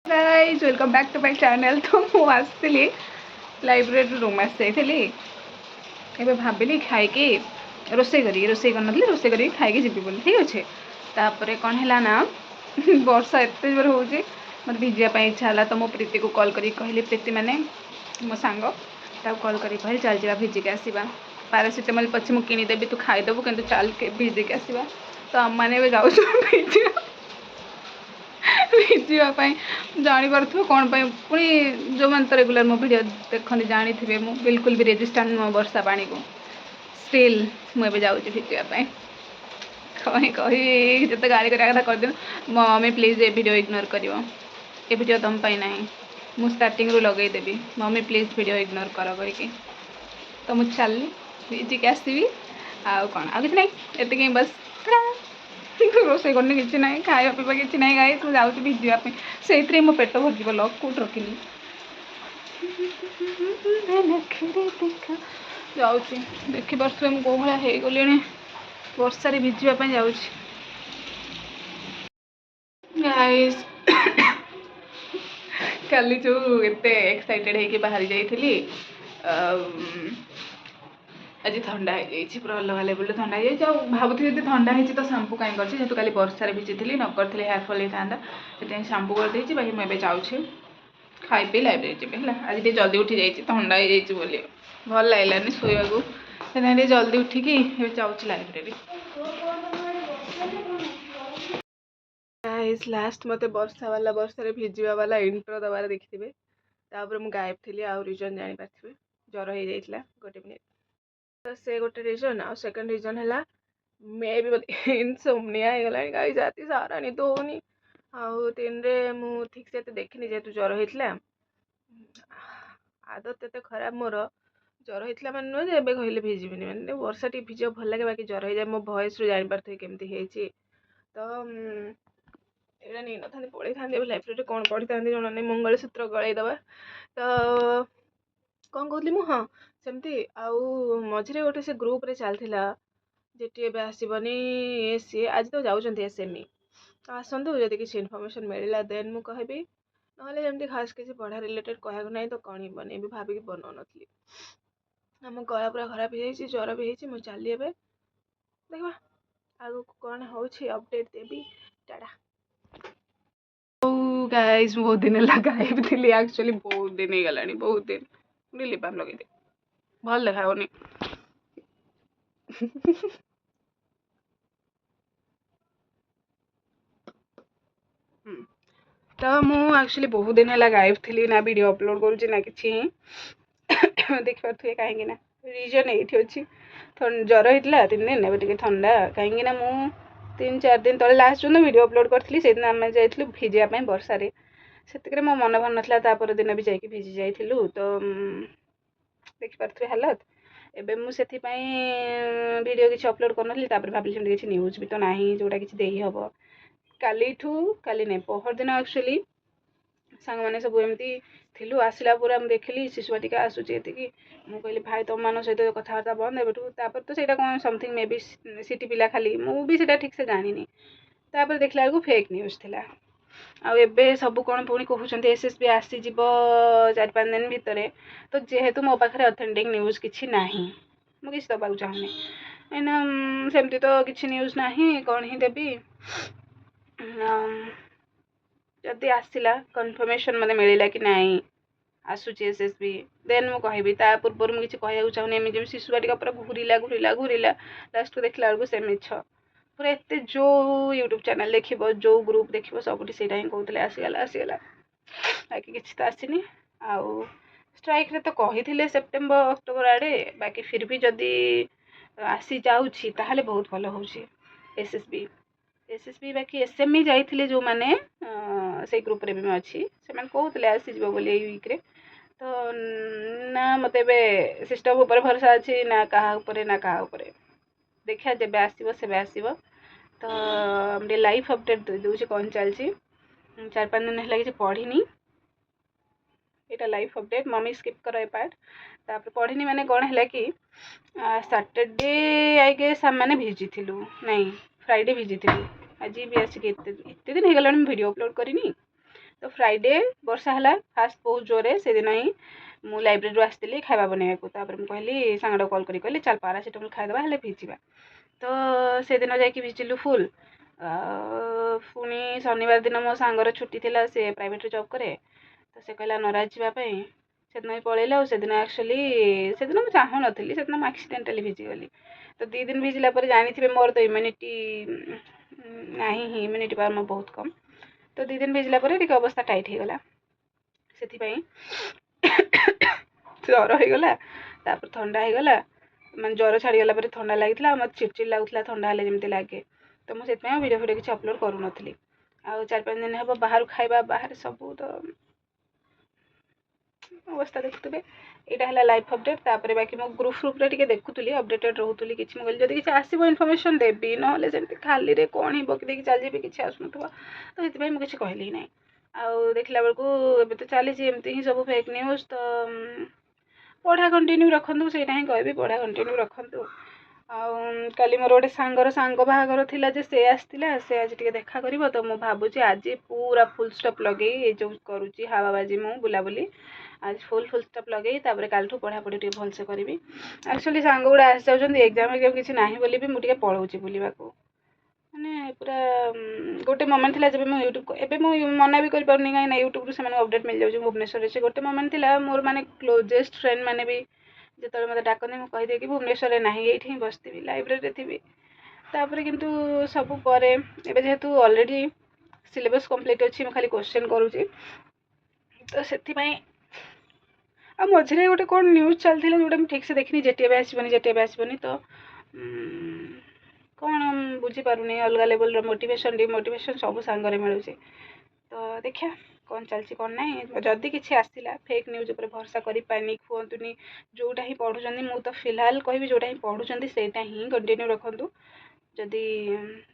Guys welcome back to my channel. तो मुझे आसती लाइब्रेरी रूम आसती ए भाविली खाई रोसे करी रोसे करी खाई जी बोली ठीक अच्छे। तापर कौन है ना वर्षा एत जोर हो मत भिजापी इच्छा है तो मो प्रीति को कॉल करी कहली प्रीति मैंने मो सांग कॉल करी कहली चल जा भिजिक आसवा पारासीटामोल पछे मुझे किनीदेवी तू खाईदेबू कि चल के भिजिक आसवा। तो आम मैंने जाऊँ भिजापी जापर कौन पुणी जो मैंने तो रेगुलर मो भिड देखते जानी थे मु बिल्कुल भी रेजिस्टाट नुह वर्षा पानी को स्टिल मुझे जाऊँगी भिजापी कहीं कही जिते गाड़ी करा कथा कर mummy please A video ignore कर वीडियो तुम ना मुझे स्टार्टिंग रू लगेदेवी मम्मी प्लीज वीडियो इग्नोर कर करके तो मुझे चलनी भिजिक आसवी आउ कौन आ कि ना ये बस रोसे करनी कि ना खाया पीवा कि ना गाई तू जाऊँ भिजापी से मो पेट भरज लक कौट रखनी जाऊँ देखिपे मुझे कौ भाया हो गली वर्षार भिजापी जाऊँ गाइस काली जो एते एक्साइटेड है बाहरी जाइली आज थंडा हो जाए पूरा अलग लेवल थंडा हो जाए भावुथी जब थंडा हो तो शांपू कहीं कर जेहतु काली वर्षार भिजी न करी हेयर फल होता से शांपू करदे बाकी मुझे जाऊँ खाई पी लाइब्रेरी जी है आज टे जल्दी उठी जाइए थंडा हो जाए भल लगलानी शोवा से जल्दी उठिकी जाऊँ लाइब्रेरी। गाइस लास्ट मते वर्षा वाला वर्षा भिजवा वाला इंट्रो दबार देखिथे तापर मु गायब थी आउ रिजन जानी पारे ज्वर हो जाइए गोटे मिनिट तो से गोटे रिजन आ सेकंड रिजन है मे भी इनसोमनिया हो गला गाइस राति सारा निद होनी आउ तीन रे मु ठीक से देखनी जेहेतु ज्वर होता आदत एत खराब मोर ज्वर होता मैंने नुह एवं कहले भिजबिनी मैंने वर्षा टी भिज भल लगे बाकी ज्वर हो जाए मो भॉइस रू जापारे केमती तो एटा नहीं ना पढ़ी था लाइब्रेरी कौन पढ़ी था जना नहीं मंगलसूत्र गलैदबा तो कौन कहली मु हाँ सेमती आउ मझे गोटे से ग्रुप रे चलता जेटी एवं आसबनी ये सी आज तो जाऊँ एसएमई तो आसतु जब किसी इनफर्मेशन मिलला देन मु कहबी ना जमी खास किसी पढ़ा रिलेटेड कहूँ ना तो कौन बन भाविक बनाऊ नी आम गला पूरा खराब हो जाए ज्वर भी हो चली देखा आगू कौन हो अपडेट देवी टाटा। गाइस बहुत दिन गायब थी एक्चुअली बहुत दिन हो गलानी बहुत दिन लिप बाम लगे भल देखा होनी तो मुझे एक्चुअली बहुत दिन है गायब थी ना वीडियो अपलोड करुँच ना कि देखिपे कहीं रिजन ये अच्छी ज्वर होता 3 दिन एवं ठंडा कहीं मु 3-4 दिन तले लास्ट जो वीडियो अपलोड करी से दिन आम जाइलु भिजापी वर्षार से मो मन भर नाला तापर दिन भी जाकि भिजी जाइलु तो देखिपे हालत एवं मुझे वीडियो किसी अपलोड कर भाविली किसी न्यूज भी तो ना जोटा कि देहब काली नहीं पहर दिन एक्चुअली सांग मैंने सब एमती थिलु आसला पूरा देखिली शिशुवाटिका आसूची ये मुझे कहली भाई तुम मान सहित कथबार्ता बंद एवं तो सहीटा कौन समथिंग मे बी सिटी पिला खाली मुझे ठीक से जानी तापर देखला बेलू फेक न्यूज थिला आबे सब कौन पुणी कहते एसएसबी आसीज 4-5 दिन भितर तो जेहेतु मो पाखे ऑथेंटिक न्यूज किसी ना मुझे दबाक चाहूनी एना सेमती तो किसी न्यूज ना कौन ही देवी जदि आसला कन्फर्मेशन मत मिलला कि नहीं आसूची एसएसबी देन मु कहबी ता पूर्व मुझे कहूँ चाहूनी एमती शिशुवाटिका पूरा घूरीला घूरीला घूरीला लास्ट को देखला बेलू से मिछ पूरा एत जो यूट्यूब चैनल देख जो ग्रुप देख सबुठी से ही कहते आसीगला बाकी किसी तो आसनी आउ स्ट्राइक रे तो कही सेप्टेम्बर अक्टोबर आड़े बाकी फिर भी जदि आसी जाऊँगी ताहले बहुत भल हो एसएसबी बाकी एसएमई जाइए जो मैंने से ग्रुप रे भी अच्छी से कहते आसीज बोली वीक्रे तो ना मत सिस्टम उपर भरोसा अच्छी ना क्या देखा जब आसो से आसो तो हम लाइफ अपडेट दे दूँ कौन चलती 4-5 दिन है कि पढ़ी यहाँ लाइफ अपडेट मम्मी स्किप कर ए पार्ट तापर पढ़ी मैंने कौन है कि सैटरडे आई गेस आम मैंने भिजी नहीं फ्राइडे भिजी आज भी आसिक एत दिन हो गला वीडियो अपलोड करनी तो फ्राइडे वर्षा है फास्ट बहुत जोरे से दिन ही मु लाइब्रेरी आसती खाଇବା बनेवाक तापर मुझे सांगटा कल कर कहली चल पारासीटामोल खाईदे हेल्ले भिजिबा तो से दिन जाकि भिजिलु फुल पुणी शनिवार दिन मो सांगर छुट्टी थिला से प्राइवेट जॉब करे तो से कहला नराज जावाई से दिन पलैला से दिन एक्चुअली से दिन मुझे चाहूँ नी से दिन एक्सीडेंटाली भिजिगली तो 2 दिन भिजिला जानी थे मोर तो इम्यूनिटी ना ही इम्यूनिटी पावर मोर बहुत कम तो 2 दिन भिजिला अवस्था टाइट हो गला से ज्वर होगला तापर थंडा होगला मैं ज्वर छाड़गला थंडा लगी मत चिड़चिड़ लगुला थंडा हेल्ले जमी लगे तो मुझे वीडियो वीडियो किसी अपलोड करूँ 4-5 दिन हम बाहर खाଇବା बाहर सबू तो अवस्था देखुए यहाँ है लाइफ अपडेट तापर बाकी मो ग्रुप फ्रुप्रे टे देखुली अपडेटेड रोली किसी मुझे जब किसी आसो इनफर्मेशन देवी ना खाली रे कौन ही बकि चल जी किसी आसन तो ये मुझे कहली ना आउ देखला बेलू तो चली एमती ही सब फेक न्यूज तो पढ़ा कंटिन्यू रखु से कह पढ़ा कंटिन्यू रखु काली मोर गोटे सांगर सांग बाहागर थिला जे से आसला से आज टे देखा कर तो मुझे भावुँ आज पूरा फुल स्टॉप लगे ये जो करुँची हावाबाजी मु बुलाबुली आज फुल स्टॉप लगे तापर कालठू पढ़ापढ़ी टे भलसे करी एक्चुअली सांग गुड़ा आसी जाऊँच एग्जाम एग्जाम किसी ना बोली भी मुझे पलाऊँगी बुलवा मैंने पूरा गोटे मोमेंट थिला जब मैं यूट्यूब एवं मुझे मना भी करें कहीं यूट्यूब से अपडेट मिल जाऊँ भुवनेश्वर से गोटे मोमेंट थिला मोर माने क्लोजेस्ट फ्रेंड मैंने भी जो मतलब डाकती मुझे कहीदे कि भुवनेश्वर ना ये बसती लाइब्रेरी थी तापर किंतु सब पर एवं जेहेतु ऑलरेडी सिलेबस कंप्लीट अच्छी मुझे खाली क्वेश्चन करुँची तो से मझे गोटे कौन न्यूज चलती जोटा मुझे ठीक से देखनी जेटीए आसबनी तो कौन बुझीपारूनी अलग लेवल मोटिवेशन डिमोटिवेशन सब सांगरे मिलूँ तो देखिए कौन चलती कौन ना जदि किसी आसला फेक न्यूज पर भरोसा कर पैनिक हुआ जोटा ही पढ़ुं मु तो फिलहाल कहि जोटा ही पढ़ुं से कंटिन्यू रखु जदि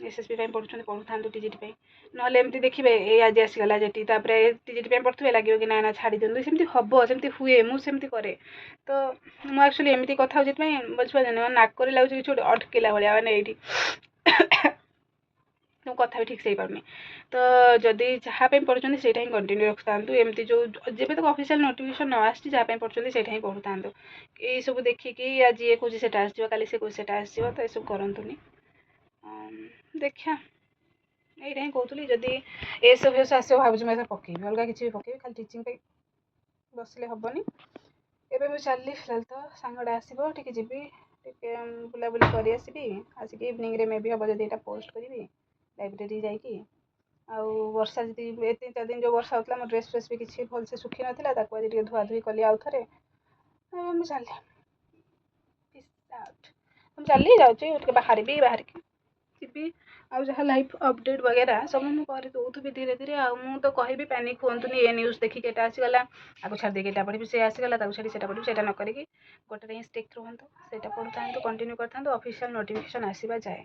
एसएसबी पढ़ुं पढ़ु था टीजीटी ना एमती देखिए ये आज आसीगला जेटी टीजीटी पढ़ुवे लगे कि ना छाड़ी दिखाँ सेमती हम सेमती हुए मुझे करे तो मुझे एक्चुअली एमती कथा बुझे नाक लगे कि अटकेला भाया मैंने ये तो कथा भी ठीक से पारनी तो जदि जहाँप पढ़ुं से कंटिन्यू रखु था एमती जो जब तक ऑफिशियल नोटिफिकेशन न आसी जहाँ पढ़ुं से पढ़ु था ये सब देखिकी आज ये कौन से आसो काली से कौन से आसो तो यू करतुनि देखा यही ही कहती जदि ए सब आसो भाव मैं पकेबी अलग किसी भी पकेबी खाली टीचिंग बसले हेनी एवं मुझे चलि फिलहाल तो सांगटा आसो टे जी टे बुलाबुली कर आसिक इवनिंग मे भी हम जब पोस्ट करी लाइब्रेरी जाकि आउ वर्षा जी 3-4 दिन जो वर्षा होता मो ड्रेस फ्रेस भी किसी भलसे सुखी नाला आज धुआधुई कली आउ थे मुझे चल मुझे चली जाऊँगी बाहर की जी आउ जहाँ लाइफ अपडेट वगैरह सब मुझे कर दूसरी धीरे धीरे आउ तो कहि पैनिक हुआ ये न्यूज देखिए एटा आसीगला आगे छाड़ी देखिए पढ़ी से आसीगला छाड़ी से पढ़ी से न करी गोटे स्टिक रुहतु से पढ़ु था कंटिन्यू करता ऑफिशियल नोटिफिकेशन आसवा जाए।